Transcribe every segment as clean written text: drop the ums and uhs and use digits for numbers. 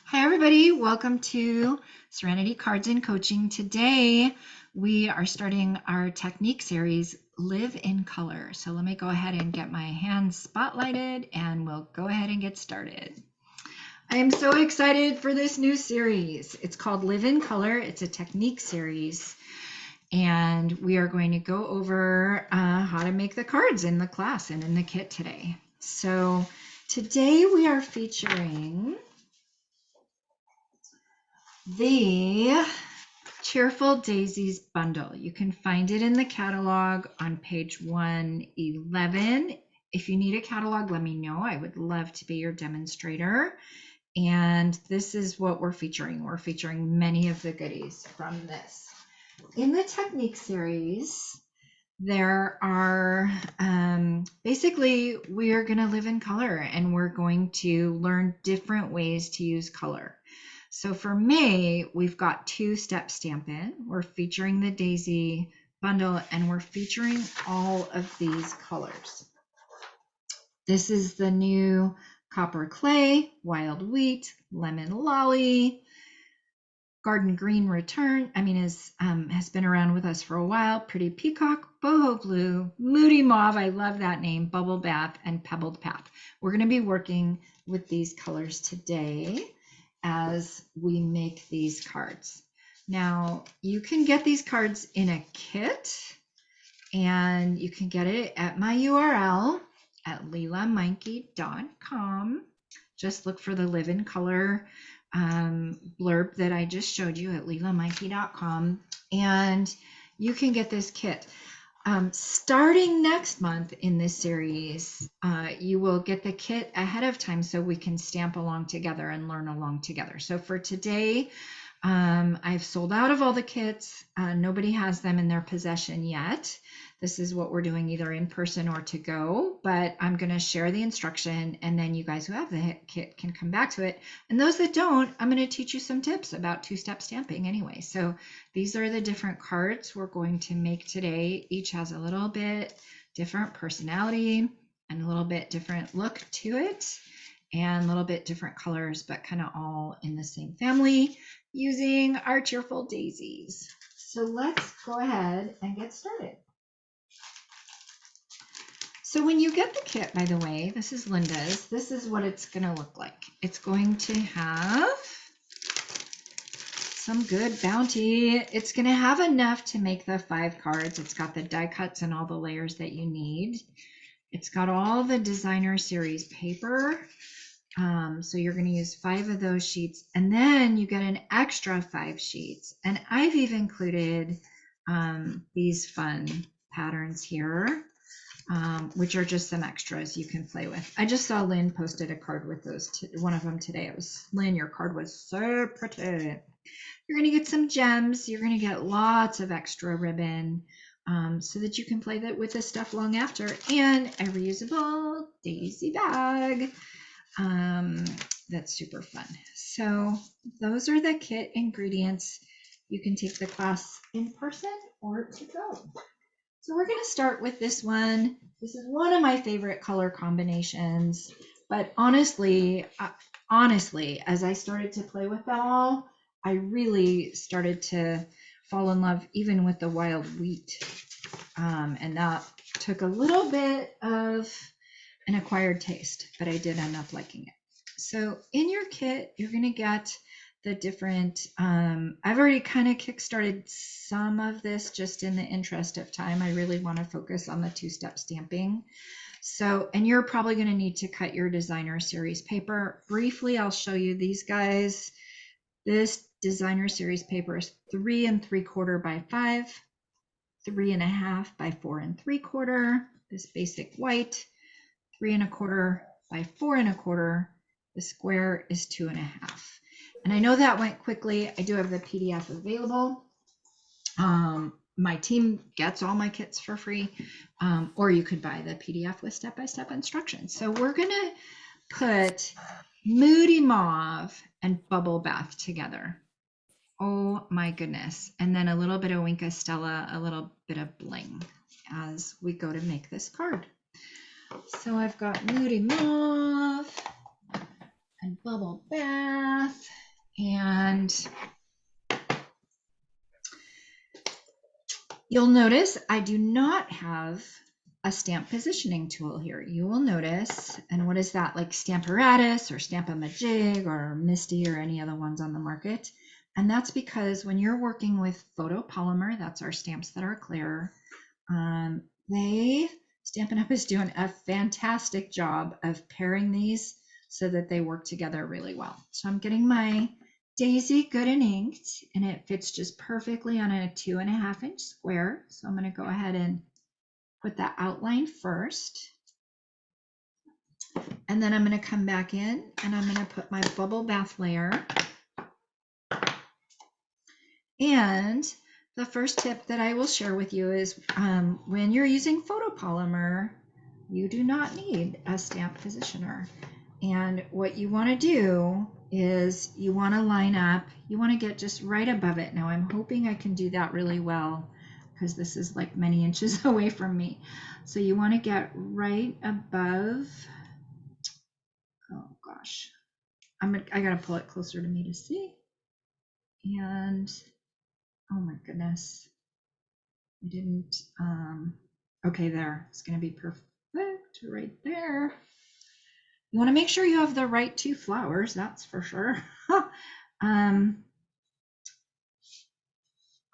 Hi, everybody. Welcome to Serenity Cards and Coaching. Today, we are starting our technique series, Live in Color. So let me go ahead and get my hands spotlighted and we'll go ahead and get started. I am so excited for this new series. It's called Live in Color. It's a technique series. And we are going to go over how to make the cards in the class and in the kit today. So today we are featuring the Cheerful Daisies bundle. You can find it in the catalog on page 111. If you need a catalog, let me know. I would love to be your demonstrator. And this is what we're featuring. We're featuring many of the goodies from this. In the technique series, there are basically we are going to live in color and we're going to learn different ways to use color. So for May, we've got two-step Stampin'. We're featuring the Daisy bundle and we're featuring all of these colors. This is the new Copper Clay, Wild Wheat, Lemon Lolly, Garden Green has been around with us for a while. Pretty Peacock, Boho Blue, Moody Mauve, I love that name, Bubble Bath, and Pebbled Path. We're going to be working with these colors today as we make these cards. Now, you can get these cards in a kit, and you can get it at my URL at lelameinke.com. Just look for the Live in Color blurb that I just showed you at lelameinke.com, and you can get this kit. Starting next month in this series, you will get the kit ahead of time so we can stamp along together and learn along together. So for today, I've sold out of all the kits. Nobody has them in their possession yet. This is what we're doing either in person or to go, but I'm going to share the instruction and then you guys who have the kit can come back to it. And those that don't, I'm going to teach you some tips about two-step stamping anyway. So these are the different cards we're going to make today. Each has a little bit different personality and a little bit different look to it and a little bit different colors, but kind of all in the same family using our Cheerful Daisies. So let's go ahead and get started. So when you get the kit, by the way, this is Linda's, this is what it's going to look like. It's going to have some good bounty. It's going to have enough to make the 5 cards. It's got the die cuts and all the layers that you need. It's got all the designer series paper. So you're going to use 5 of those sheets, and then you get an extra 5 sheets. And I've even included these fun patterns here, which are just some extras you can play with. I just saw Lynn posted a card with those, one of them today. It was, Lynn, your card was so pretty. You're going to get some gems. You're going to get lots of extra ribbon so that you can play that with this stuff long after, and a reusable daisy bag. That's super fun. So those are the kit ingredients. You can take the class in person or to go. So we're going to start with this one. This is one of my favorite color combinations, but honestly, as I started to play with them all, I really started to fall in love even with the Wild Wheat, and that took a little bit of an acquired taste, but I did end up liking it. So in your kit, you're going to get the different, I've already kind of kickstarted some of this just in the interest of time. I really want to focus on the two-step stamping. So, and you're probably going to need to cut your designer series paper. Briefly, I'll show you these guys. This designer series paper is 3 3/4 by 5, 3 1/2 by 4 3/4. This basic white, 3 1/4 by 4 1/4. The square is 2 1/2. And I know that went quickly. I do have the PDF available. My team gets all my kits for free, or you could buy the PDF with step-by-step instructions. So we're going to put Moody Mauve and Bubble Bath together. Oh my goodness. And then a little bit of Winka Stella, a little bit of bling as we go to make this card. So I've got Moody Mauve and Bubble Bath. And you'll notice I do not have a stamp positioning tool here. You will notice, and what is that, like Stamparatus or Stamp-A-Majig or Misty or any other ones on the market? And that's because when you're working with photopolymer, that's our stamps that are clear, Stampin' Up! Is doing a fantastic job of pairing these so that they work together really well. So I'm getting my Daisy good and inked, and it fits just perfectly on a 2.5 inch square. So I'm going to go ahead and put that outline first. And then I'm going to come back in and I'm going to put my bubble bath layer. And the first tip that I will share with you is when you're using photopolymer, you do not need a stamp positioner. And what you want to do is you want to line up, you want to get just right above it. Now I'm hoping I can do that really well because this is like many inches away from me. So you want to get right above, oh gosh, I gotta pull it closer to me to see. And oh my goodness, I didn't, okay, there, it's gonna be perfect right there. You want to make sure you have the right 2 flowers, that's for sure.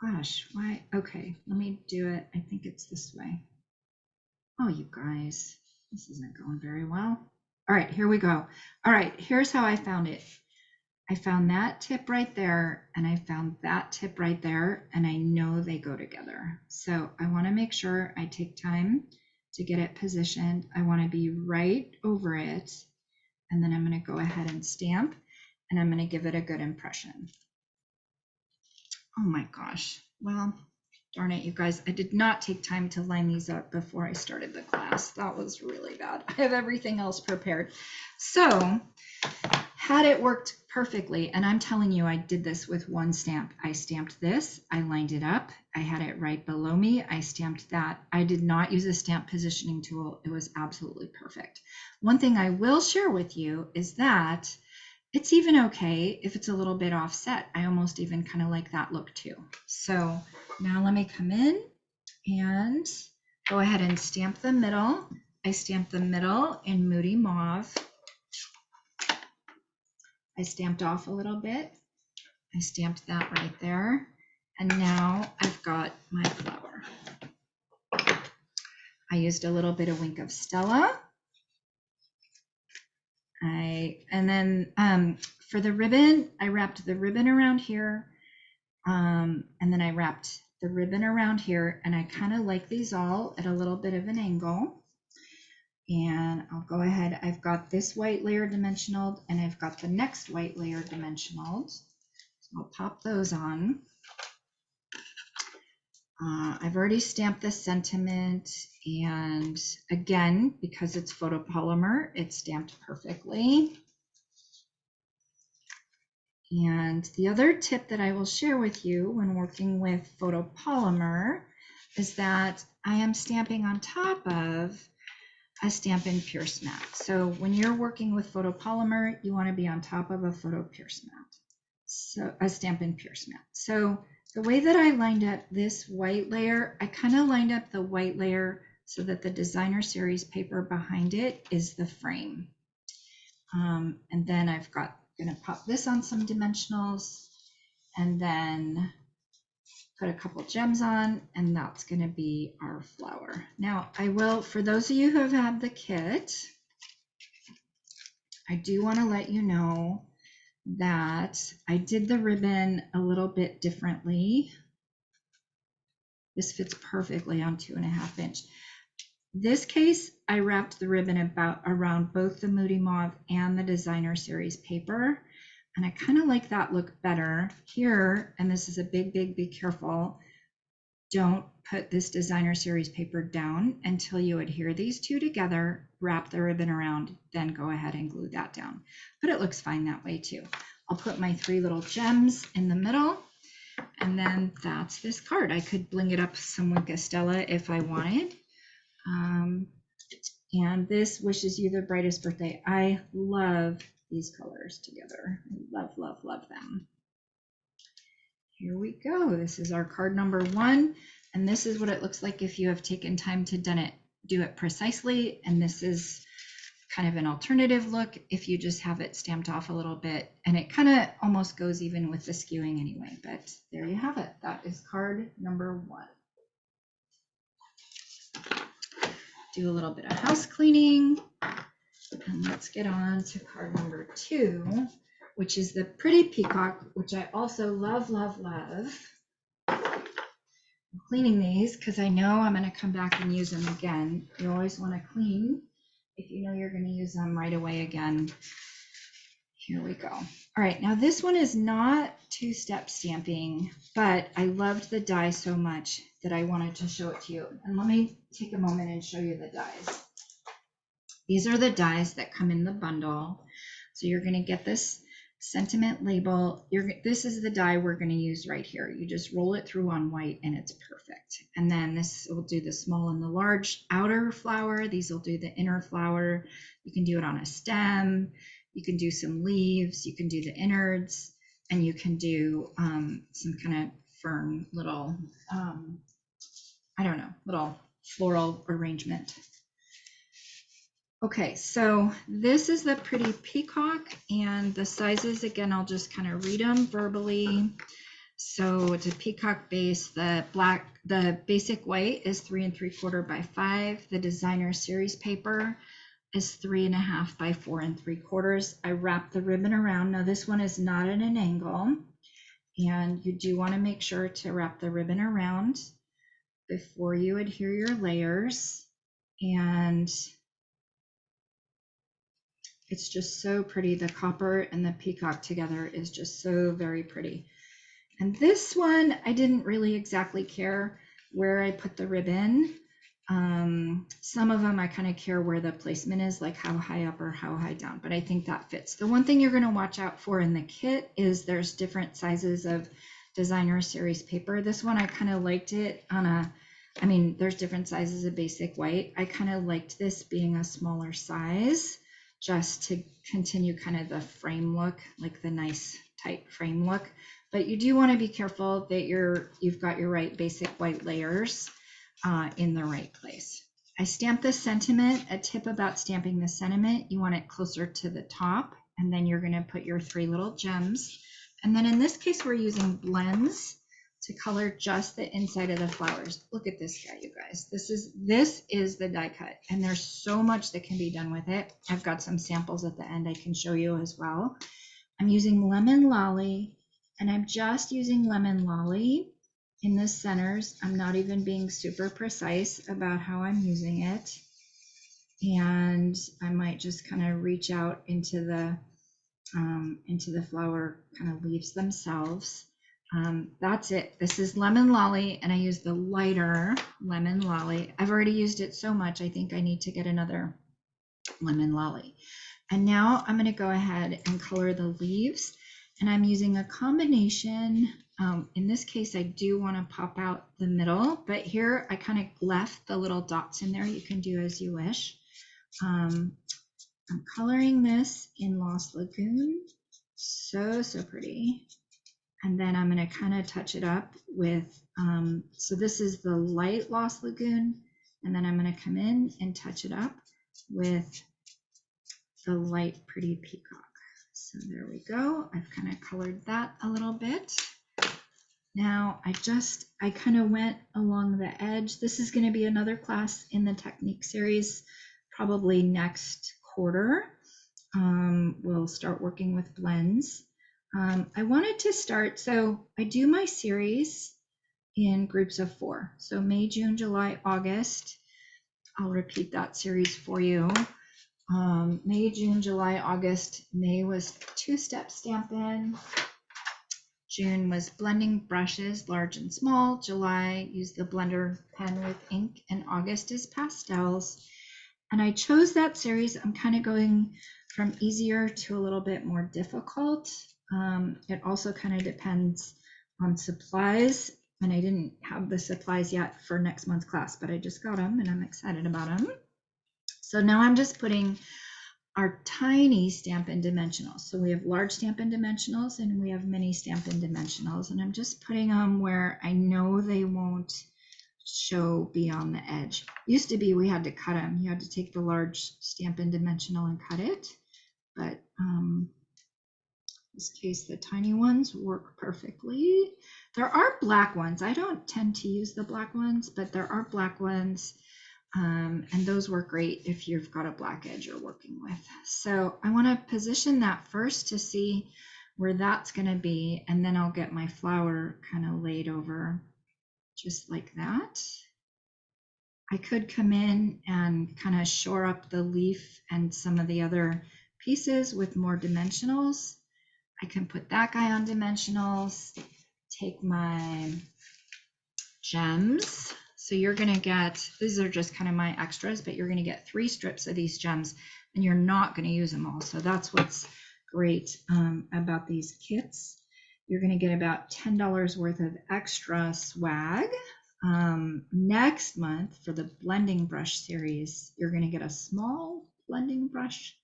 Gosh, why? Okay, let me do it. I think it's this way. Oh, you guys, this isn't going very well. All right, here we go. All right, here's how I found it. I found that tip right there, and I found that tip right there, and I know they go together. So I want to make sure I take time to get it positioned. I want to be right over it, and then I'm going to go ahead and stamp, and I'm going to give it a good impression. Oh my gosh. Well, darn it, you guys. I did not take time to line these up before I started the class. That was really bad. I have everything else prepared. So had it worked perfectly, and I'm telling you, I did this with one stamp. I stamped this, I lined it up, I had it right below me, I stamped that. I did not use a stamp positioning tool. It was absolutely perfect. One thing I will share with you is that it's even okay if it's a little bit offset. I almost even kind of like that look too. So now let me come in and go ahead and stamp the middle. I stamped the middle in Moody Mauve. I stamped off a little bit. I stamped that right there. And now I've got my flower. I used a little bit of Wink of Stella. And then for the ribbon, I wrapped the ribbon around here. And then I wrapped the ribbon around here, and I kind of like these all at a little bit of an angle. And I'll go ahead, I've got this white layer dimensional, and I've got the next white layer dimensional. So I'll pop those on. I've already stamped the sentiment, and again, because it's photopolymer, it's stamped perfectly. And the other tip that I will share with you when working with photopolymer is that I am stamping on top of a Stampin' Pierce mat. So when you're working with photopolymer, you want to be on top of a photo pierce mat, so a Stampin' Pierce mat. So the way that I lined up this white layer, I kind of lined up the white layer so that the designer series paper behind it is the frame. And then I've got, gonna pop this on some dimensionals and then put a couple gems on, and that's gonna be our flower. Now I will, for those of you who have had the kit, I do want to let you know that I did the ribbon a little bit differently. This fits perfectly on 2.5 inch. This case, I wrapped the ribbon around both the Moody Mauve and the designer series paper. And I kind of like that look better here. And this is a big, be careful. Don't put this designer series paper down until you adhere these two together, wrap the ribbon around, then go ahead and glue that down. But it looks fine that way too. I'll put my 3 little gems in the middle, and then that's this card. I could bling it up some Wink of Stella if I wanted. And this wishes you the brightest birthday. I love these colors together. I love them. here we go. This is our card number 1, and this is what it looks like if you have taken time to do it precisely. And this is kind of an alternative look if you just have it stamped off a little bit, and it kind of almost goes even with the skewing anyway. But there you have it. That is card number 1. Do a little bit of house cleaning, and let's get on to card number 2, which is the pretty peacock, which I also love, love, love. I'm cleaning these because I know I'm going to come back and use them again. You always want to clean if you know you're going to use them right away again. Here we go. All right, now this one is not 2-step stamping, but I loved the die so much that I wanted to show it to you. And let me take a moment and show you the dies. These are the dies that come in the bundle. So you're going to get this sentiment label. This is the die we're going to use right here. You just roll it through on white and it's perfect. And then this will do the small and the large outer flower. These will do the inner flower. You can do it on a stem. You can do some leaves. You can do the innards, and you can do some kind of fern little, I don't know, little floral arrangement. Okay, so this is the pretty peacock, and the sizes, again, I'll just kind of read them verbally. So it's a peacock base. The basic white is 3 3/4 by 5. The designer series paper is 3 1/2 by 4 3/4. I wrap the ribbon around. Now this one is not at an angle, and you do want to make sure to wrap the ribbon around before you adhere your layers. And it's just so pretty. The copper and the peacock together is just so very pretty. And this one, I didn't really exactly care where I put the ribbon. Some of them I kind of care where the placement is, like how high up or how high down, but I think that fits. The one thing you're going to watch out for in the kit is there's different sizes of designer series paper. This one, I kind of liked it on a, I mean, there's different sizes of basic white. I kind of liked this being a smaller size, just to continue kind of the frame look, like the nice tight frame look. But you do want to be careful that you've got your right basic white layers in the right place. I stamped the sentiment. A tip about stamping the sentiment, you want it closer to the top, and then you're going to put your 3 little gems. And then in this case, we're using blends to color just the inside of the flowers. Look at this guy, you guys. This is the die cut, and there's so much that can be done with it. I've got some samples at the end I can show you as well. I'm using Lemon Lolly, and I'm just using Lemon Lolly in the centers. I'm not even being super precise about how I'm using it. And I might just kind of reach out into the flower kind of leaves themselves. That's it. This is Lemon Lolly, and I use the lighter Lemon Lolly. I've already used it so much, I think I need to get another Lemon Lolly. And now I'm going to go ahead and color the leaves, and I'm using a combination. In this case, I do want to pop out the middle, but here I kind of left the little dots in there. You can do as you wish. I'm coloring this in Lost Lagoon. So pretty. And then I'm going to kind of touch it up with, so this is the light Lost Lagoon, and then I'm going to come in and touch it up with the light pretty peacock. So there we go. I've kind of colored that a little bit. Now I kind of went along the edge. This is going to be another class in the technique series, probably next quarter. We'll start working with blends. I wanted to start, so I do my series in groups of 4. So May, June, July, August. I'll repeat that series for you. May, June, July, August. May was 2-step Stampin'. June was blending brushes, large and small. July, used the blender pen with ink, and August is pastels. And I chose that series. I'm kind of going from easier to a little bit more difficult. It also kind of depends on supplies, and I didn't have the supplies yet for next month's class, but I just got them and I'm excited about them. So now I'm just putting our tiny Stampin' Dimensionals. So we have large Stampin' Dimensionals and we have mini Stampin' Dimensionals. And I'm just putting them where I know they won't show beyond the edge. Used to be we had to cut them. You had to take the large Stampin' Dimensional and cut it. But in this case, the tiny ones work perfectly. There are black ones. I don't tend to use the black ones, but there are black ones. And those work great if you've got a black edge you're working with. So I want to position that first to see where that's going to be, and then I'll get my flower kind of laid over just like that. I could come in and kind of shore up the leaf and some of the other pieces with more dimensionals. I can put that guy on dimensionals, take my gems. So you're going to get, these are just kind of my extras, but you're going to get 3 strips of these gems and you're not going to use them all. So that's what's great about these kits. You're going to get about $10 worth of extra swag. Next month for the blending brush series, you're going to get a small blending brush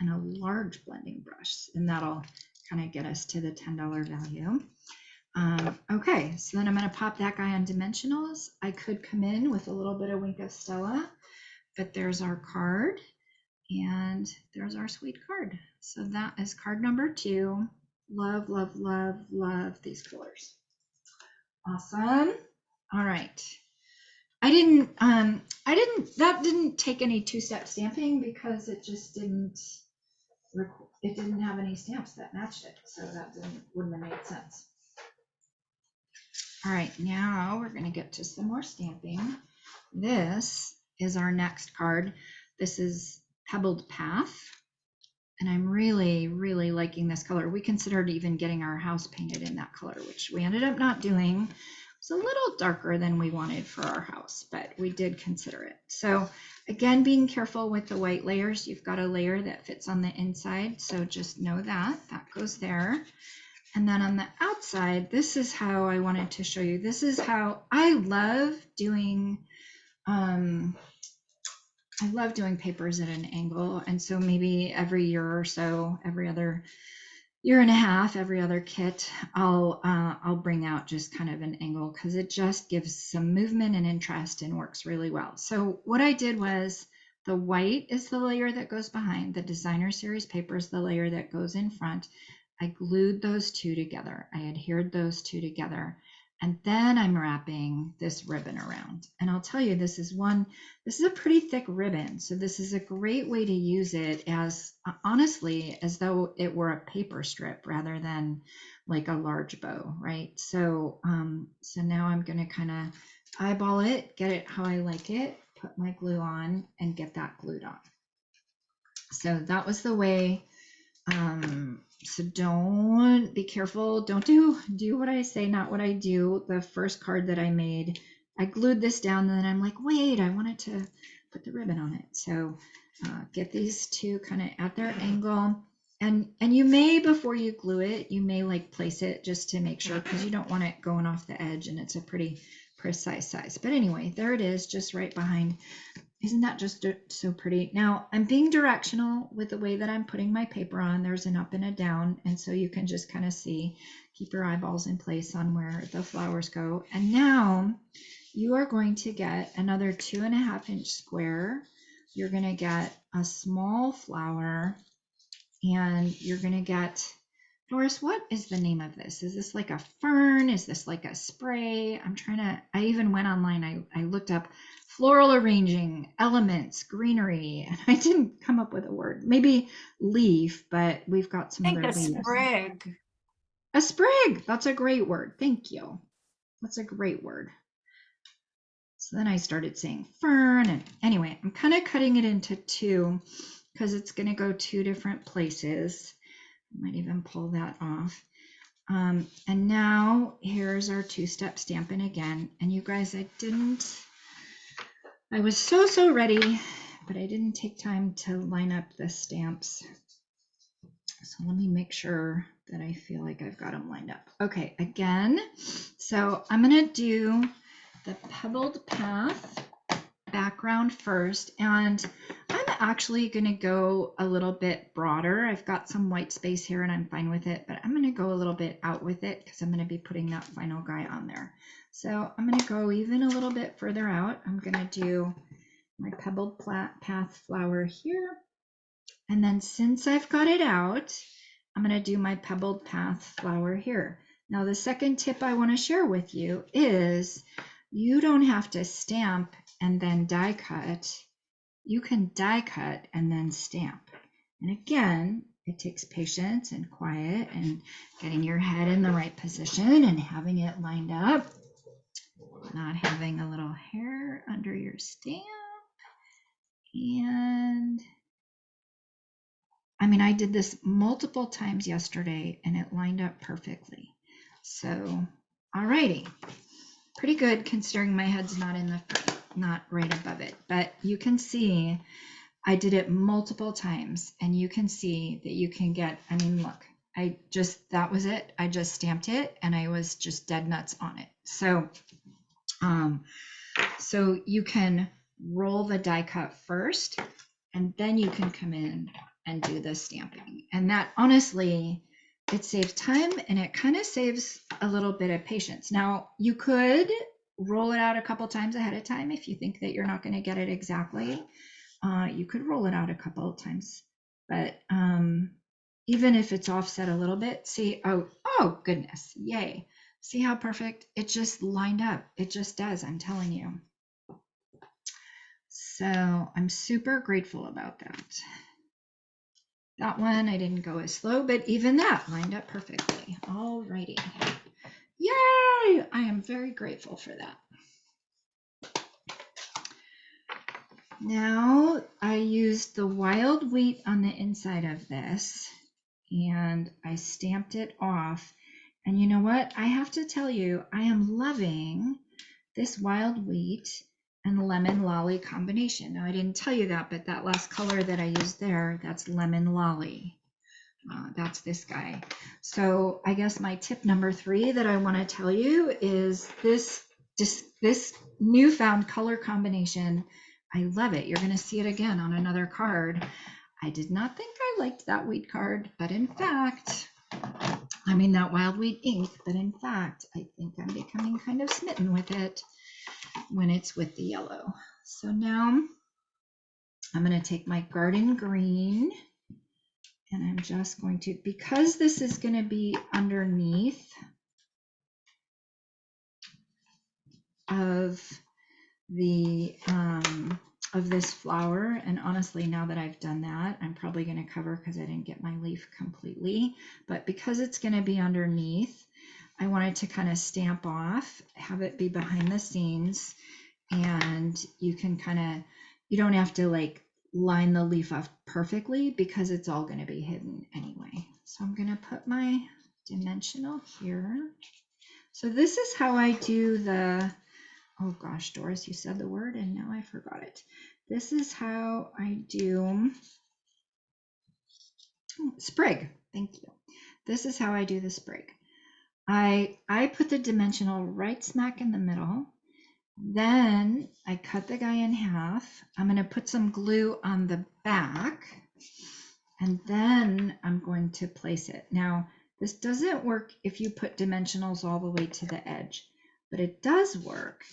and a large blending brush, and that'll kind of get us to the $10 value. Okay, so then I'm going to pop that guy on dimensionals. I could come in with a little bit of Wink of Stella, but there's our card and there's our sweet card. So that is card number 2. Love, love, love, love these colors. Awesome. All right. That didn't take any 2-step stamping because it just didn't have any stamps that matched it. So that wouldn't have made sense. All right, now we're going to get to some more stamping. This is our next card. This is Pebbled Path, and I'm really, really liking this color. We considered even getting our house painted in that color, which we ended up not doing. It's a little darker than we wanted for our house, but we did consider it. So again, being careful with the white layers. You've got a layer that fits on the inside, so just know that goes there. And then on the outside, this is how I wanted to show you. This is how I love doing papers at an angle. And so maybe every year or so, every other year and a half, every other kit, I'll bring out just kind of an angle because it just gives some movement and interest and works really well. So what I did was the white is the layer that goes behind. The designer series paper is the layer that goes in front. I glued those 2 together. I adhered those 2 together. And then I'm wrapping this ribbon around. And I'll tell you, this is a pretty thick ribbon. So this is a great way to use it as, honestly, as though it were a paper strip rather than like a large bow, right? So, so now I'm going to kind of eyeball it, get it how I like it, put my glue on and get that glued on. So that was the way. So don't, be careful. Don't do what I say, not what I do. The first card that I made, I glued this down and then I'm like, wait, I wanted to put the ribbon on it. So get these 2 kind of at their angle. And you may, before you glue it, you may like place it just to make sure, because you don't want it going off the edge and it's a pretty precise size. But anyway, there it is, just right behind. Isn't that just so pretty? Now I'm being directional with the way that I'm putting my paper on. There's an up and a down. And so you can just kind of see, keep your eyeballs in place on where the flowers go. And now you are going to get another 2.5-inch square. You're going to get a small flower and you're going to get, Doris, what is the name of this? Is this like a fern? Is this like a spray? I even went online. I looked up floral arranging, elements, greenery, and I didn't come up with a word. Maybe leaf, but we've got some other leaves. Sprig. A sprig. That's a great word. Thank you. That's a great word. So then I started saying fern, and anyway, I'm kind of cutting it into 2 because it's going to go 2 different places. I might even pull that off. And now here's our 2-step Stampin' again. And you guys, I was so ready, but I didn't take time to line up the stamps. So let me make sure that I feel like I've got them lined up. Okay, again, so I'm going to do the Pebbled Path background first. And I'm actually going to go a little bit broader. I've got some white space here and I'm fine with it, but I'm going to go a little bit out with it because I'm going to be putting that final guy on there. So I'm going to go even a little bit further out. I'm going to do my pebbled path flower here. And then since I've got it out, I'm going to do my pebbled path flower here. Now the second tip I want to share with you is you don't have to stamp and then die cut. You can die cut and then stamp. And again, it takes patience and quiet and getting your head in the right position and having it lined up, not having a little hair under your stamp. And I mean, I did this multiple times yesterday and it lined up perfectly. So, alrighty, pretty good considering my head's not in the front, not right above it, but you can see I did it multiple times and you can see that you can get, I mean, look, that was it. I just stamped it and I was just dead nuts on it. So, so you can roll the die cut first and then you can come in and do the stamping. And that honestly, it saves time and it kind of saves a little bit of patience. Now you could roll it out a couple times ahead of time if you think that you're not going to get it exactly. You could roll it out a couple of times, but even if it's offset a little bit, see, oh goodness, yay. See how perfect it just lined up. It just does, I'm telling you. So I'm super grateful about that. That one, I didn't go as slow, but even that lined up perfectly. Alrighty. Yay! I am very grateful for that. Now I used the wild wheat on the inside of this and I stamped it off. And you know what? I have to tell you, I am loving this wild wheat and lemon lolly combination. Now I didn't tell you that, but that last color that I used there, that's lemon lolly. That's this guy. So I guess my tip number 3 that I want to tell you is this newfound color combination. I love it. You're going to see it again on another card. I did not think I liked that wheat card, but in fact, I mean that wild wheat ink, but in fact, I think I'm becoming kind of smitten with it when it's with the yellow. So now I'm going to take my garden green and I'm just going to, because this is going to be underneath of the of this flower, and honestly now that I've done that, I'm probably going to cover because I didn't get my leaf completely, but because it's going to be underneath, I wanted to kind of stamp off, have it be behind the scenes, and you can kind of, you don't have to like line the leaf off perfectly because it's all going to be hidden anyway. So I'm going to put my dimensional here. So this is how I do the, oh gosh, Doris, you said the word and now I forgot it. This is how I do sprig. Thank you. This is how I do the sprig. I put the dimensional right smack in the middle. Then I cut the guy in half. I'm going to put some glue on the back and then I'm going to place it. Now, this doesn't work if you put dimensionals all the way to the edge, but it does work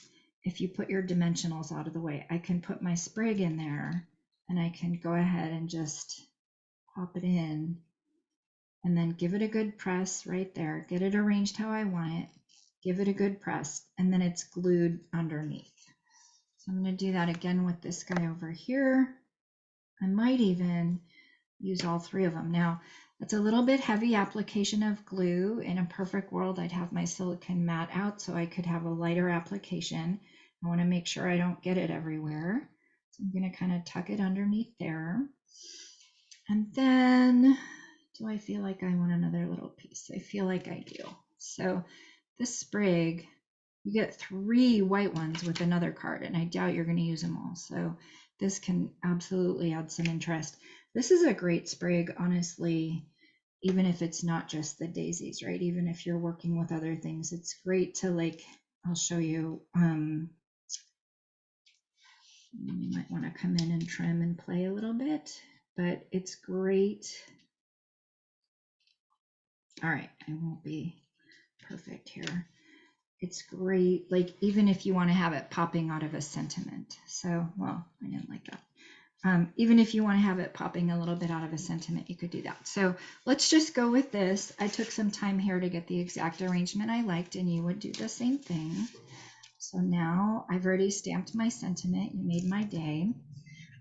if you put your dimensionals out of the way. I can put my sprig in there and I can go ahead and just pop it in and then give it a good press right there. Get it arranged how I want it. Give it a good press, and then it's glued underneath. So I'm going to do that again with this guy over here. I might even use all 3 of them. Now, that's a little bit heavy application of glue. In a perfect world, I'd have my silicone mat out so I could have a lighter application. I want to make sure I don't get it everywhere. So I'm going to kind of tuck it underneath there. And then, do I feel like I want another little piece? I feel like I do. So this sprig, you get 3 white ones with another card, and I doubt you're going to use them all. So this can absolutely add some interest. This is a great sprig, honestly, even if it's not just the daisies, right? Even if you're working with other things, it's great to like, I'll show you You might want to come in and trim and play a little bit, but it's great. All right, I won't be perfect here. It's great, like even if you want to have it popping out of a sentiment. So, well, I didn't like that. Even if you want to have it popping a little bit out of a sentiment, you could do that. So let's just go with this. I took some time here to get the exact arrangement I liked, and you would do the same thing. So now I've already stamped my sentiment. You made my day.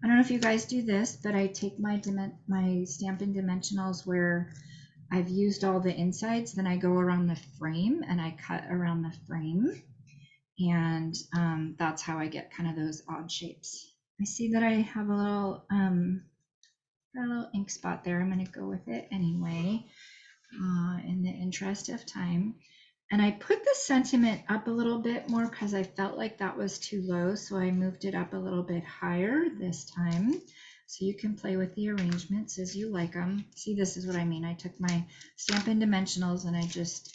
I don't know if you guys do this, but I take my Stampin' Dimensionals where I've used all the insides, then I go around the frame and I cut around the frame. And that's how I get kind of those odd shapes. I see that I have a little ink spot there. I'm going to go with it anyway in the interest of time. And I put the sentiment up a little bit more because I felt like that was too low. So I moved it up a little bit higher this time. So you can play with the arrangements as you like them. See, this is what I mean. I took my Stampin' Dimensionals and I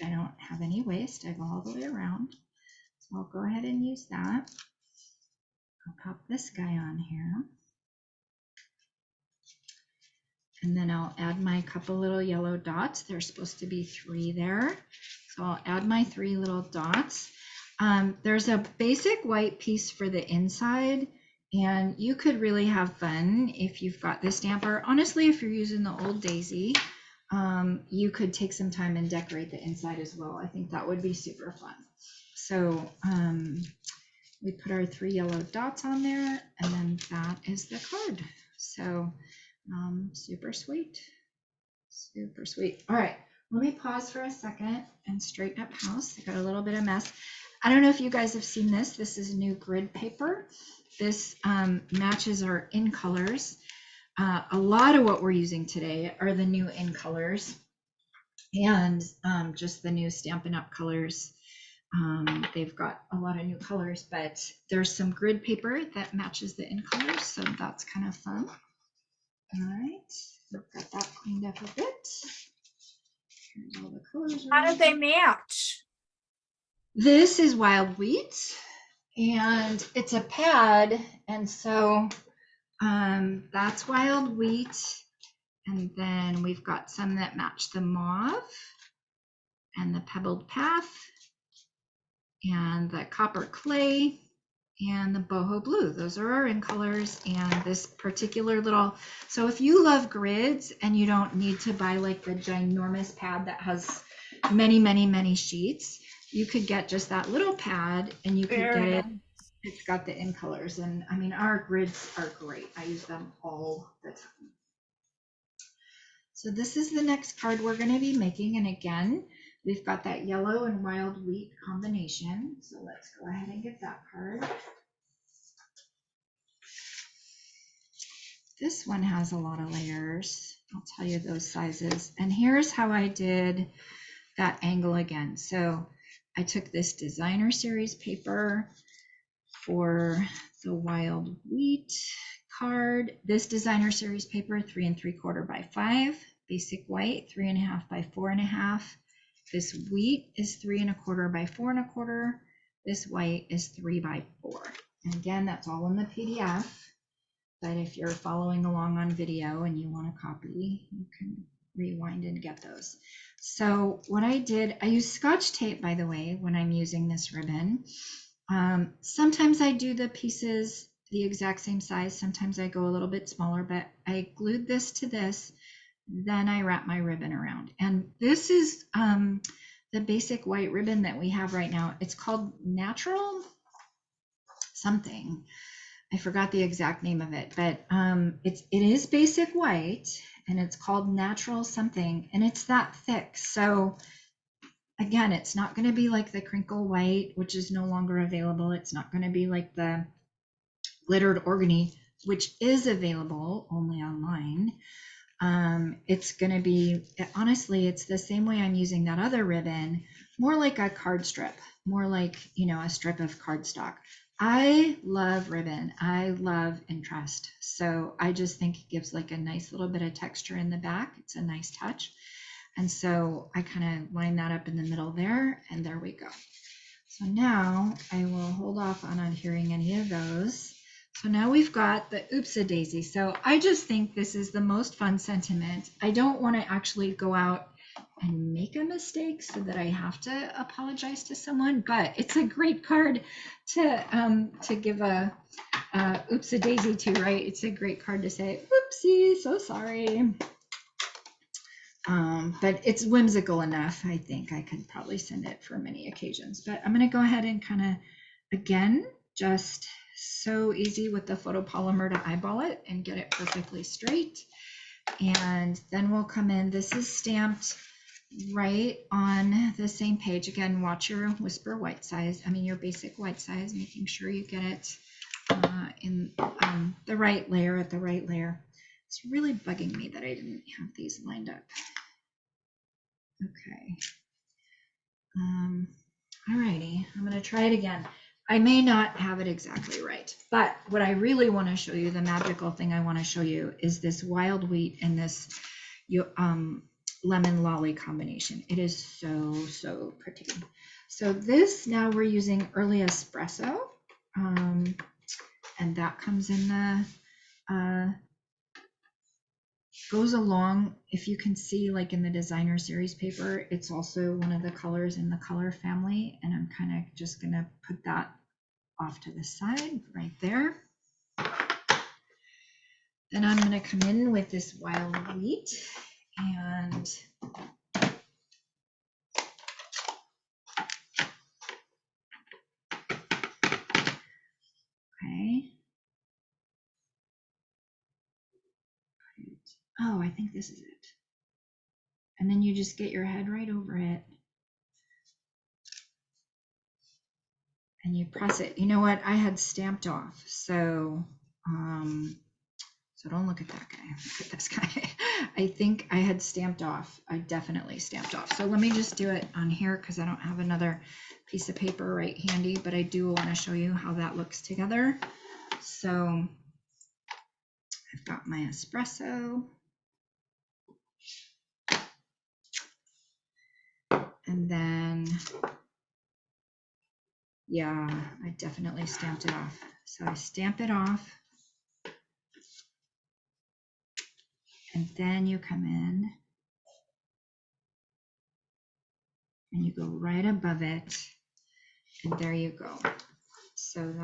don't have any waste. I go all the way around. So I'll go ahead and use that. I'll pop this guy on here. And then I'll add my couple little yellow dots. There's supposed to be 3 there. So I'll add my 3 little dots. There's a basic white piece for the inside, and you could really have fun if you've got this stamper. Honestly, if you're using the old Daisy, you could take some time and decorate the inside as well. I think that would be super fun. So we put our 3 yellow dots on there, and then that is the card. So super sweet, super sweet. All right, let me pause for a second and straighten up house. I got a little bit of mess. I don't know if you guys have seen this. This is new grid paper. This matches our in colors. A lot of what we're using today are the new in colors and just the new Stampin' Up colors. They've got a lot of new colors, but there's some grid paper that matches the in colors, so that's kind of fun. All right, we've got that cleaned up a bit. Here's all the colors. How do they match? This is Wild Wheat, and it's a pad, and so that's Wild Wheat. And then we've got some that match the mauve and the pebbled path and the copper clay and the boho blue. Those are our in colors, and this particular little, so if you love grids and you don't need to buy like the ginormous pad that has many sheets, you could get just that little pad and you could get it. It's got the in colors, and I mean, our grids are great. I use them all the time. So this is the next card we're going to be making, and again, we've got that yellow and wild wheat combination. So let's go ahead and get that card. This one has a lot of layers. I'll tell you those sizes. And here's how I did that angle again. So I took this designer series paper for the wild wheat card. This designer series paper, 3 3/4 by 5, basic white, 3 1/2 by 4 1/2. This wheat is 3 1/4 by 4 1/4. This white is 3 by 4. And again, that's all in the PDF. But if you're following along on video and you want a copy, you can rewind and get those. So what I did, I use Scotch tape, by the way, when I'm using this ribbon. Sometimes I do the pieces the exact same size. Sometimes I go a little bit smaller, but I glued this to this. Then I wrap my ribbon around. And this is the basic white ribbon that we have right now. It's called Natural something. I forgot the exact name of it, but it is basic white, and it's called Natural something, and it's that thick. So again, it's not going to be like the crinkle white, which is no longer available. It's not going to be like the glittered organy, which is available only online. It's going to be, honestly, it's the same way I'm using that other ribbon, more like a card strip, more like, you know, a strip of cardstock. I love ribbon. I love interest. So I just think it gives like a nice little bit of texture in the back. It's a nice touch. And so I kind of line that up in the middle there, and there we go. So now I will hold off on adhering any of those. So now we've got the oops-a-daisy. So I just think this is the most fun sentiment. I don't want to actually go out and make a mistake so that I have to apologize to someone, but it's a great card to give a oops-a-daisy to, right? It's a great card to say, whoopsie, so sorry. But it's whimsical enough. I think I could probably send it for many occasions, but I'm going to go ahead and kind of, again, just so easy with the photopolymer to eyeball it and get it perfectly straight. And then we'll come in. This is stamped right on the same page. Again, watch your whisper white size. I mean, your basic white size, making sure you get it in the right layer at the right layer. It's really bugging me that I didn't have these lined up. Okay. Alrighty, I'm going to try it again. I may not have it exactly right, but what I really want to show you, the magical thing I want to show you, is this wild wheat and this lemon lolly combination. It is so pretty. So this, now we're using early espresso, and that comes in the goes along, if you can see, like in the designer series paper, it's also one of the colors in the color family, and I'm kind of just going to put that off to the side right there. Then I'm going to come in with this wild wheat and okay. Oh, I think this is it. And then you just get your head right over it and you press it. You know what? I had stamped off, so so don't look at that guy. Look at this guy. I think I had stamped off. I definitely stamped off. So let me just do it on here because I don't have another piece of paper right handy, but I do want to show you how that looks together. So I've got my espresso. And then, yeah, I definitely stamped it off. So I stamp it off. And then you come in and you go right above it. And there you go. So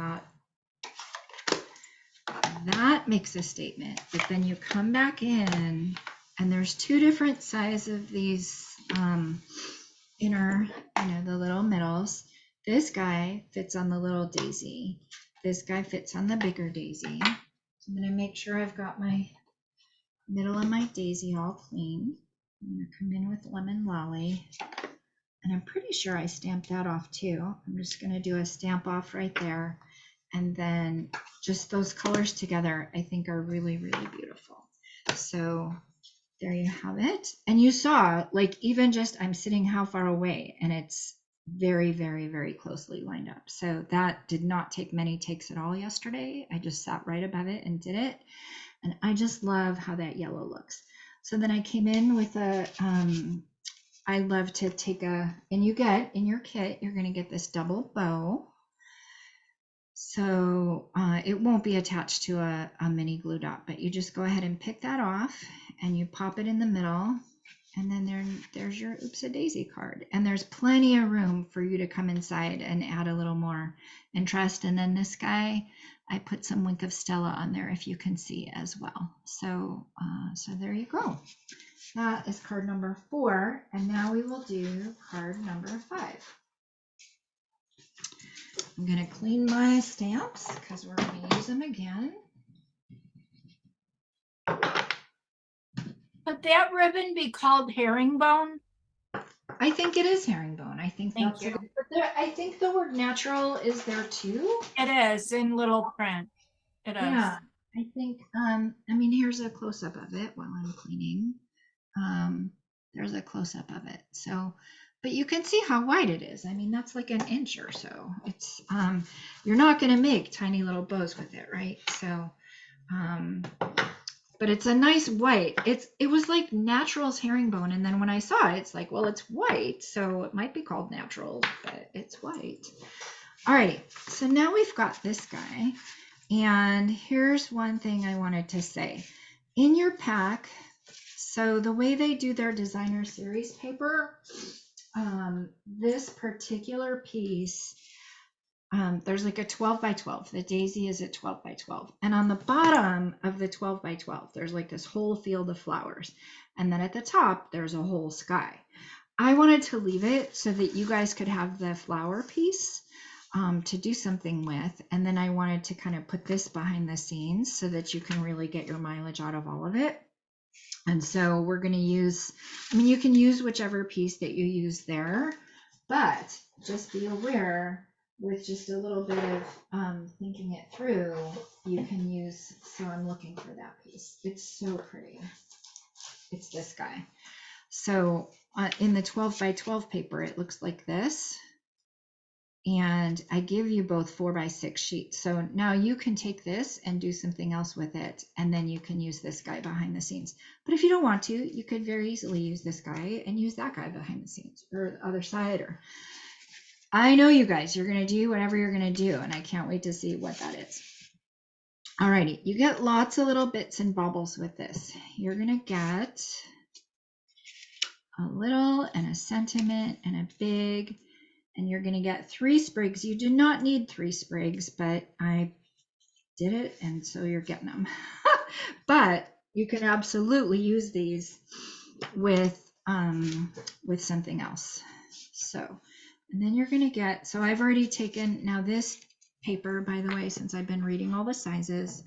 that makes a statement. But then you come back in and there's two different sizes of these inner, the little middles. This guy fits on the little daisy. This guy fits on the bigger daisy. So I'm going to make sure I've got my middle of my daisy all clean. I'm going to come in with lemon lolly. And I'm pretty sure I stamped that off too. I'm just going to do a stamp off right there. And then just those colors together, I think are really, really beautiful. So there you have it. And you saw, like, even just I'm sitting how far away, and it's very, very, very closely lined up. So that did not take many takes at all yesterday. I just sat right above it and did it. And I just love how that yellow looks. So then I came in with a, I love to take and you get in your kit, you're going to get this double bow. So it won't be attached to a mini glue dot, but you just go ahead and pick that off and you pop it in the middle. And then there's your Oops-a-Daisy card. And there's plenty of room for you to come inside and add a little more interest. And then this guy, I put some Wink of Stella on there, if you can see as well. So, so there you go. That is card number 4. And now we will do card number 5. I'm going to clean my stamps because we're going to use them again. Could that ribbon be called herringbone? I think it is herringbone. I think Thank that's you. I think the word natural is there too. It is in little print. It is. Yeah, I think, I mean, here's a close-up of it while I'm cleaning. There's a close-up of it. So, but you can see how wide it is. I mean, that's like an inch or so. It's, you're not going to make tiny little bows with it, right? So, but it's a nice white. It was like Naturals herringbone, and then when I saw it, it's like, well, it's white, so it might be called Natural, but it's white. All right, so now we've got this guy. And here's one thing I wanted to say. In your pack, so the way they do their designer series paper, this particular piece, there's like a 12 by 12. The daisy is at 12 by 12. And on the bottom of the 12 by 12, there's like this whole field of flowers. And then at the top, there's a whole sky. I wanted to leave it so that you guys could have the flower piece to do something with. And then I wanted to kind of put this behind the scenes so that you can really get your mileage out of all of it. And so we're going to use, I mean, you can use whichever piece that you use there, but just be aware with just a little bit of thinking it through, you can use, so I'm looking for that piece. It's so pretty. It's this guy. So in the 12 by 12 paper, it looks like this. And I give you both 4 by 6 sheets. So now you can take this and do something else with it. And then you can use this guy behind the scenes. But if you don't want to, you could very easily use this guy and use that guy behind the scenes or the other side. Or I know you guys, you're going to do whatever you're going to do. And I can't wait to see what that is. Alrighty, you get lots of little bits and bobbles with this. You're going to get a little and a sentiment and a big. And you're going to get 3 sprigs. You do not need 3 sprigs, but I did it, and so you're getting them. But you can absolutely use these with something else. So, and then you're going to get, so I've already taken, now this paper, by the way, since I've been reading all the sizes,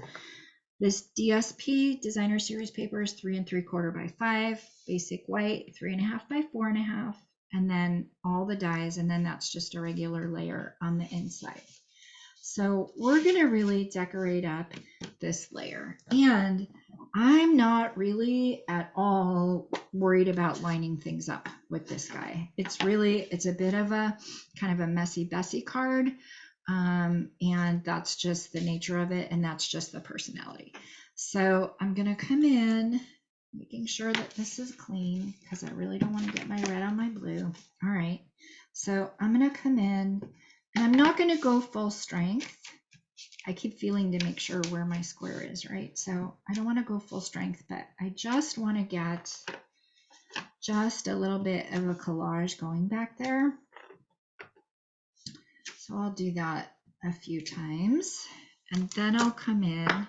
this DSP designer series paper is 3 3/4 by 5, basic white, 3.5 by 4.5. And then all the dies, and then that's just a regular layer on the inside. So we're going to really decorate up this layer. And I'm not really at all worried about lining things up with this guy. It's a bit of a kind of a messy Bessie card. And that's just the nature of it. And that's just the personality. So I'm going to come in, making sure that this is clean because I really don't want to get my red on my blue. All right, so I'm going to come in and I'm not going to go full strength. I keep feeling to make sure where my square is, right? So I don't want to go full strength, but I just want to get just a little bit of a collage going back there. So I'll do that a few times and then I'll come in.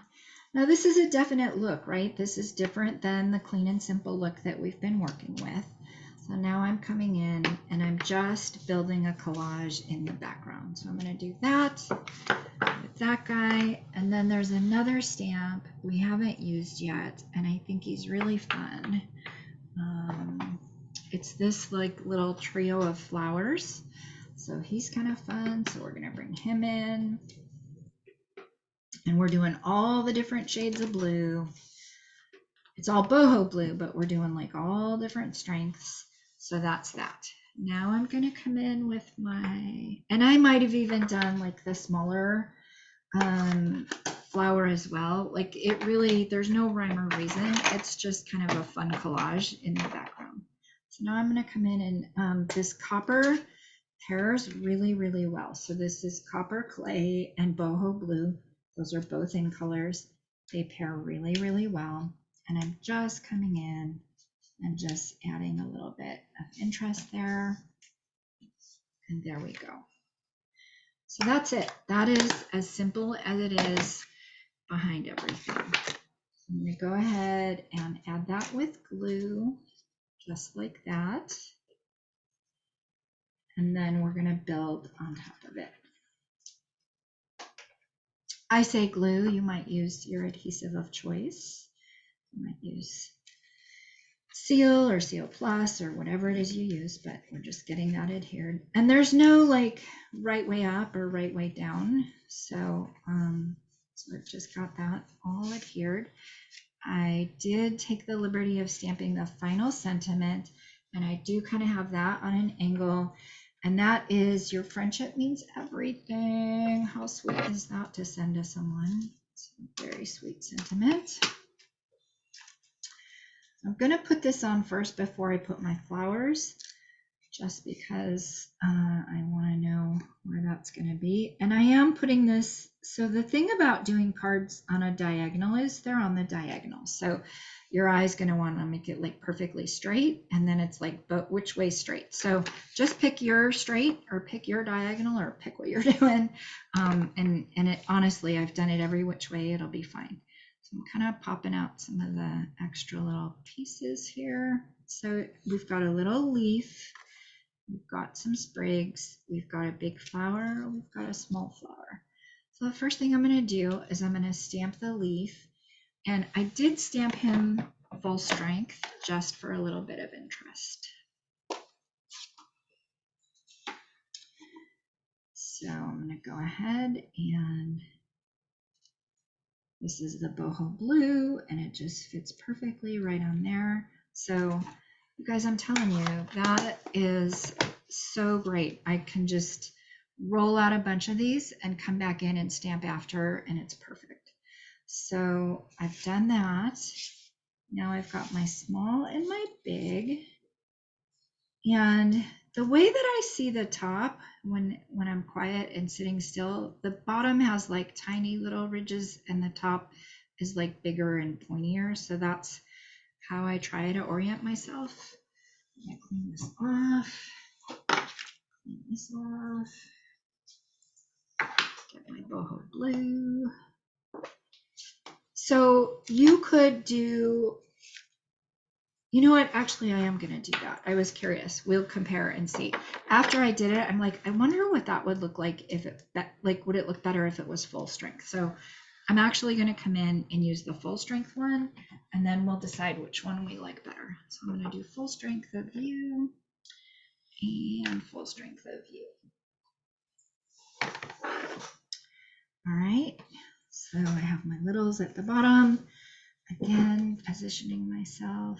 Now this is a definite look, right? This is different than the clean and simple look that we've been working with. So now I'm coming in and I'm just building a collage in the background. So I'm going to do that with that guy. And then there's another stamp we haven't used yet. And I think he's really fun. It's this like little trio of flowers. So he's kind of fun. So we're going to bring him in. And we're doing all the different shades of blue. It's all boho blue, but we're doing like all different strengths. So that's that. Now I'm going to come in with my, and I might have even done like the smaller flower as well. Like it really, there's no rhyme or reason. It's just kind of a fun collage in the background. So now I'm going to come in and this copper pairs really, really well. So this is copper clay and boho blue. Those are both in colors. They pair really, really well. And I'm just coming in and just adding a little bit of interest there. And there we go. So that's it. That is as simple as it is behind everything. I'm going to go ahead and add that with glue, just like that. And then we're going to build on top of it. I say glue, you might use your adhesive of choice. You might use Seal or Seal Plus or whatever it is you use, but we're just getting that adhered. And there's no like right way up or right way down. So, so I've just got that all adhered. I did take the liberty of stamping the final sentiment, and I do kind of have that on an angle. And that is, your friendship means everything. How sweet is that to send to someone? It's a very sweet sentiment. I'm going to put this on first before I put my flowers. just because I want to know where that's going to be. And I am putting this, so the thing about doing cards on a diagonal is they're on the diagonal. So your eye is going to want to make it like perfectly straight, and then it's like, but which way straight? So just pick your straight or pick your diagonal or pick what you're doing. And it, honestly, I've done it every which way, it'll be fine. So I'm kind of popping out some of the extra little pieces here. So we've got a little leaf. We've got some sprigs, we've got a big flower, we've got a small flower. So the first thing I'm going to do is I'm going to stamp the leaf. And I did stamp him full strength just for a little bit of interest. So I'm going to go ahead, and this is the boho blue, and it just fits perfectly right on there. So you guys, I'm telling you, that is so great. I can just roll out a bunch of these and come back in and stamp after, and it's perfect. So I've done that. Now I've got my small and my big. And the way that I see the top when I'm quiet and sitting still, the bottom has like tiny little ridges and the top is like bigger and pointier. So that's how I try to orient myself. I'm gonna clean this off. Clean this off. Get my boho blue. So you could do, you know what? Actually, I am gonna do that. I was curious. We'll compare and see. After I did it, I'm like, I wonder what that would look like if it, that, like, would it look better if it was full strength? So I'm actually gonna come in and use the full strength one, and then we'll decide which one we like better. So I'm gonna do full strength of you and full strength of you. All right, so I have my littles at the bottom. Again, positioning myself,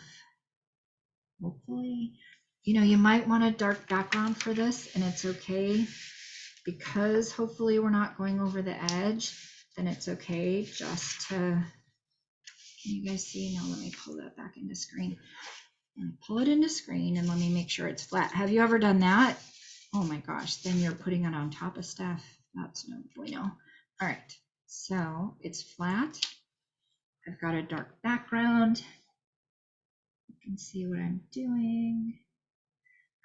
hopefully. You know, you might want a dark background for this, and it's okay, because hopefully we're not going over the edge, then it's okay just to, can you guys see? Now let me pull that back into screen. Pull it into screen and let me make sure it's flat. Have you ever done that? Oh my gosh, then you're putting it on top of stuff. That's no bueno. All right, so it's flat. I've got a dark background. You can see what I'm doing.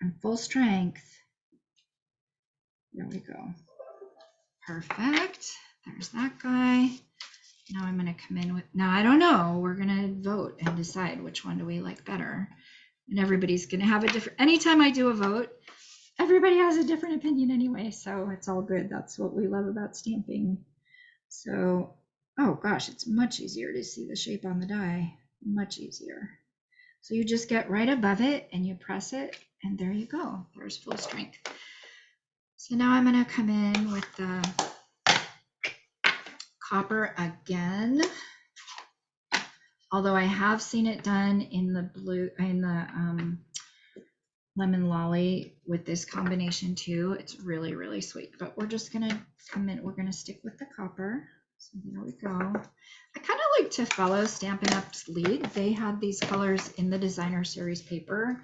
I'm full strength. There we go. Perfect. There's that guy. Now I'm going to come in with, now I don't know, we're going to vote and decide which one do we like better. And everybody's going to have a different, anytime I do a vote, everybody has a different opinion anyway, so it's all good. That's what we love about stamping. So, oh gosh, it's much easier to see the shape on the die, much easier. So you just get right above it and you press it, and there you go. There's full strength. So now I'm going to come in with the copper again. Although I have seen it done in the blue, in the lemon lolly with this combination too. It's really, really sweet. But we're just going to come in, we're going to stick with the copper. So there we go. I kind of like to follow Stampin' Up's lead. They had these colors in the designer series paper,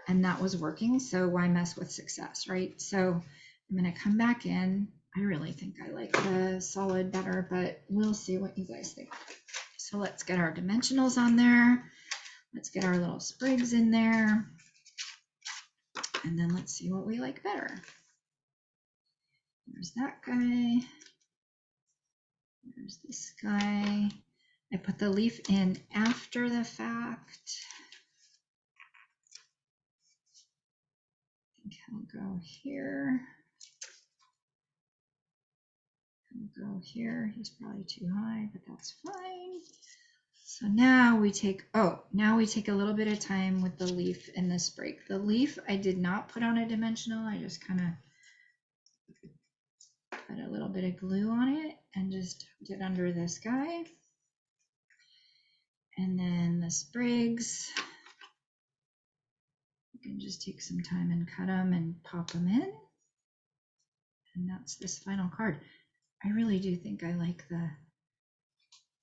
and that was working. So why mess with success, right? So I'm going to come back in. I really think I like the solid better, but we'll see what you guys think. So let's get our dimensionals on there. Let's get our little sprigs in there. And then let's see what we like better. There's that guy. There's this guy. I put the leaf in after the fact. I think he'll go here. He'll go here. He's probably too high, but that's fine. So now we take, now we take a little bit of time with the leaf and the sprig. The leaf I did not put on a dimensional. I just kind of put a little bit of glue on it and just get under this guy. And then the sprigs, you can just take some time and cut them and pop them in. And that's this final card. I really do think I like the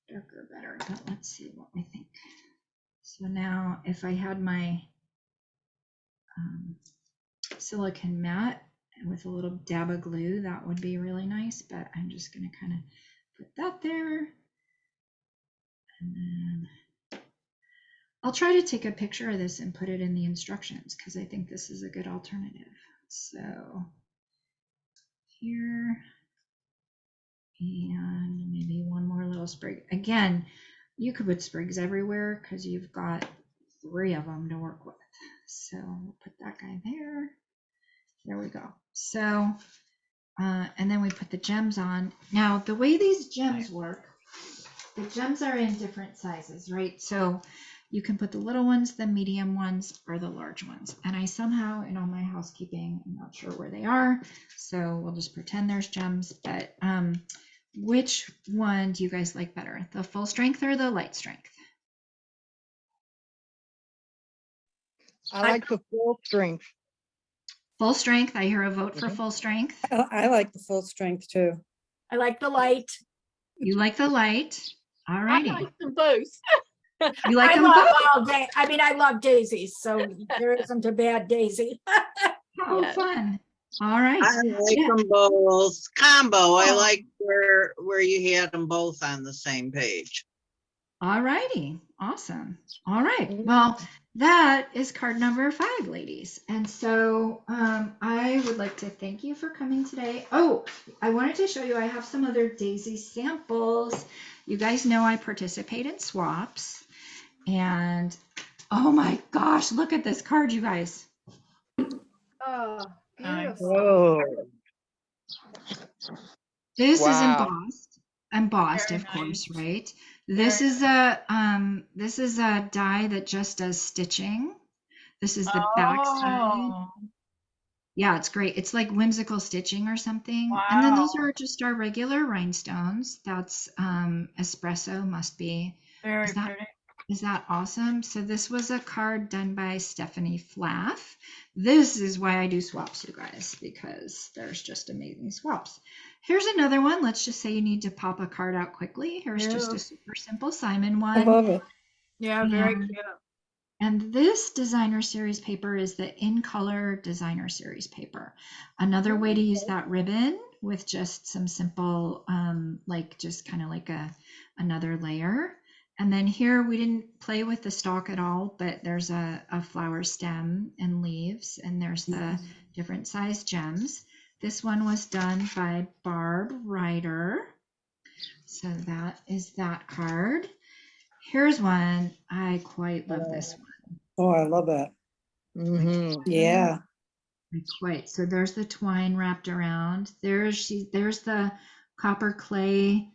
darker better, but let's see what we think. So now if I had my silicone matte with a little dab of glue, that would be really nice, but I'm just going to kind of put that there. And then I'll try to take a picture of this and put it in the instructions because I think this is a good alternative. So here, and maybe one more little sprig. Again, you could put sprigs everywhere because you've got 3 of them to work with. So we'll put that guy there. There we go. So, and then we put the gems on. Now, the way these gems work, the gems are in different sizes, right? So you can put the little ones, the medium ones, or the large ones. And I somehow, in all my housekeeping, I'm not sure where they are. So we'll just pretend there's gems. But which one do you guys like better? The full strength or the light strength? I like the full strength. Full strength. I hear a vote for full strength. I like the full strength too. I like the light. You like the light. All I righty. like them both. You like I them love both? all day. I mean, I love daisies, so there isn't a bad daisy. How Yeah. fun. All right. I like Yeah. them both. Combo. I Oh. like where you had them both on the same page. All righty. Awesome. All right. Well, that is card number 5, ladies. And so I would like to thank you for coming today. Oh, I wanted to show you, I have some other daisy samples. You guys know I participate in swaps. And oh my gosh, look at this card, you guys. Oh, Nice. beautiful. Oh, This is Wow. embossed, Very of course, nice. right? This Very is a die that just does stitching. This is the back side. Oh, Yeah, it's great. It's like whimsical stitching or something. And then those wow. are just our regular rhinestones. That's espresso must be. Very Is that pretty. Is that awesome? So this was a card done by Stephanie Flaff. This is why I do swaps, you guys, because there's just amazing swaps. Here's another one. Let's just say you need to pop a card out quickly. Here's just a Yeah. super simple Simon I one. love it. Yeah, very Yeah. cute. And this designer series paper is the In Color designer series paper. Another way to use that ribbon with just some simple, like just kind of like another layer. And then here we didn't play with the stalk at all, but there's a flower stem and leaves, and there's the different size gems. This one was done by Barb Ryder. So that is that card. Here's one. I quite love this one. Oh, I love that. Yeah. Quite. So there's the twine wrapped around. There's the copper clay.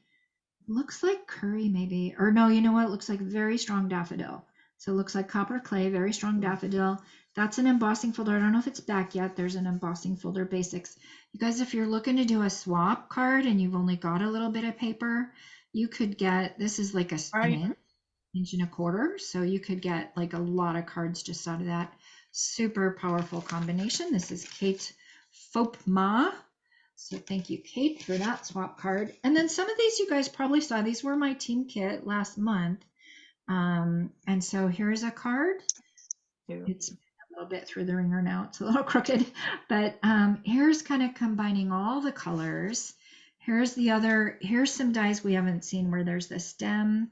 Looks like curry maybe. Or no, you know what? It looks like very strong daffodil. So it looks like copper clay, very strong daffodil. That's an embossing folder. I don't know if it's back yet. There's an embossing folder basics. You guys, if you're looking to do a swap card and you've only got a little bit of paper, you could get, this is like an inch and a quarter. So you could get like a lot of cards just out of that. Super powerful combination. This is Kate Fopma. So thank you, Kate, for that swap card. And then some of these you guys probably saw. These were my team kit last month. And so here's a card. It's a little bit through the ringer now. It's a little crooked. But here's kind of combining all the colors. Here's some dies we haven't seen where there's the stem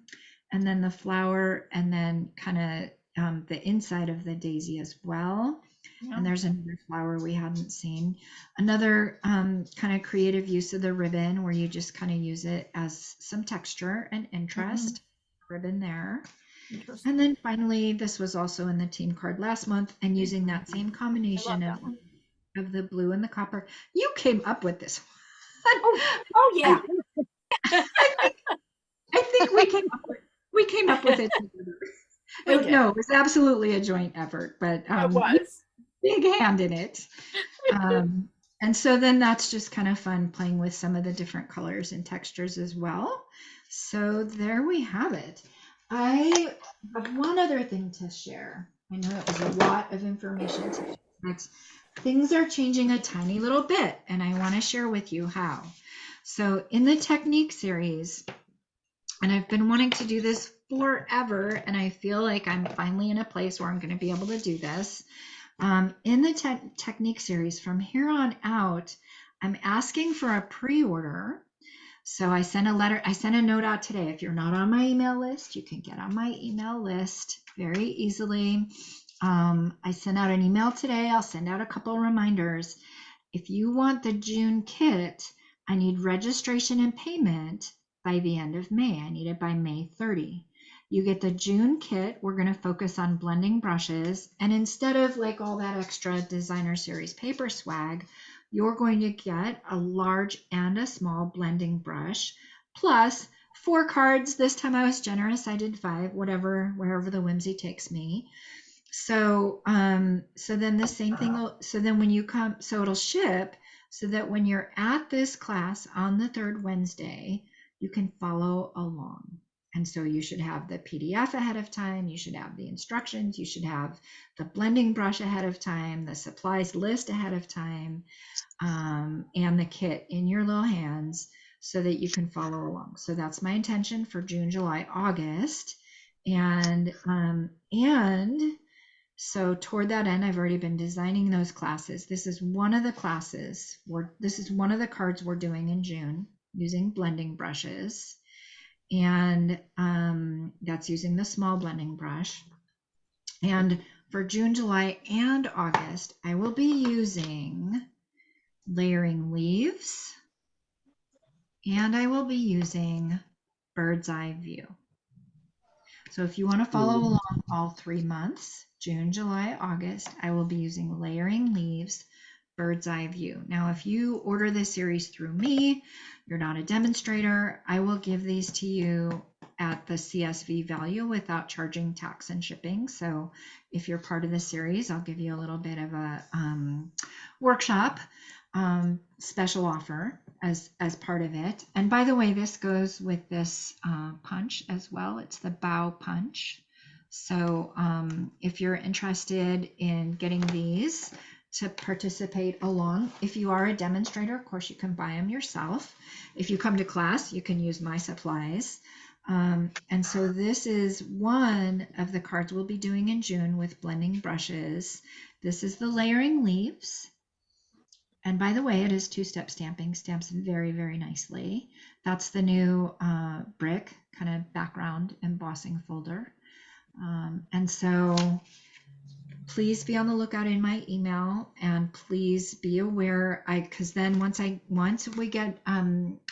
and then the flower and then kind of the inside of the daisy as well. Yeah. And there's another flower we hadn't seen. Another kind of creative use of the ribbon where you just kind of use it as some texture and interest. Ribbon there. Interesting. And then finally, this was also in the team card last month and using that same combination I love that one. of the blue and the copper. You came up with this one. Oh, yeah. I think we came up with it together. We did. No, it was absolutely a joint effort, but It was. big hand in it. And so then that's just kind of fun playing with some of the different colors and textures as well. So there we have it. I have one other thing to share. I know it was a lot of information today, but things are changing a tiny little bit, and I want to share with you how. So in the technique series, and I've been wanting to do this forever, and I feel like I'm finally in a place where I'm going to be able to do this. In the technique series from here on out, I'm asking for a pre-order. So I sent a note out today. If you're not on my email list, you can get on my email list very easily. I sent out an email today. I'll send out a couple reminders. If you want the June kit, I need registration and payment by the end of May. I need it by May 30. You get the June kit. We're going to focus on blending brushes. And instead of like all that extra designer series paper swag, you're going to get a large and a small blending brush, plus 4 cards. This time I was generous. I did 5, wherever the whimsy takes me. So, so then the same thing. So then when you come, so it'll ship so that when you're at this class on the 3rd Wednesday, you can follow along. And so you should have the PDF ahead of time. You should have the instructions. You should have the blending brush ahead of time, the supplies list ahead of time, and the kit in your little hands so that you can follow along. So that's my intention for June, July, August. And so toward that end, I've already been designing those classes. This is one of the classes this is one of the cards we're doing in June using blending brushes. And that's using the small blending brush. And for June, July, and August, I will be using layering leaves, and I will be using bird's eye view. So if you want to follow along all 3 months, June, July, August, I will be using layering leaves, bird's eye view. Now, if you order this series through me, you're not a demonstrator, I will give these to you at the CSV value without charging tax and shipping. So if you're part of the series, I'll give you a little bit of a workshop special offer as part of it. And by the way, this goes with this punch as well. It's the bow punch. So if you're interested in getting these to participate along, if you are a demonstrator, of course, you can buy them yourself. If you come to class, you can use my supplies. And so this is one of the cards we'll be doing in June with blending brushes. This is the layering leaves. And by the way, it is 2-step stamping, stamps very, very nicely. That's the new brick kind of background embossing folder. And so please be on the lookout in my email, and please be aware, because then once we get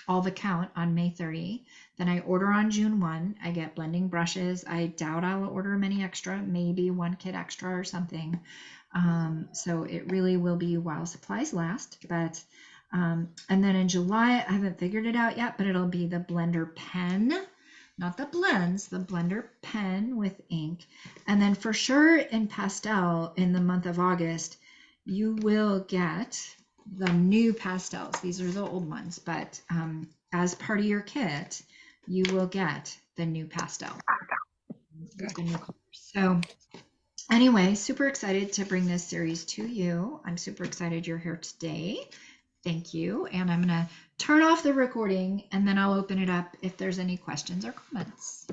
all the count on May 30, then I order on June 1, I get blending brushes. I doubt I'll order many extra, maybe 1 kit extra or something. So it really will be while supplies last. But and then in July, I haven't figured it out yet, but it'll be the blender pen, not the blends, the blender pen with ink. And then for sure in pastel in the month of August, you will get the new pastels. These are the old ones, but as part of your kit, you will get the new pastel. The new colors. So anyway, super excited to bring this series to you. I'm super excited you're here today. Thank you. And I'm going to turn off the recording and then I'll open it up if there's any questions or comments.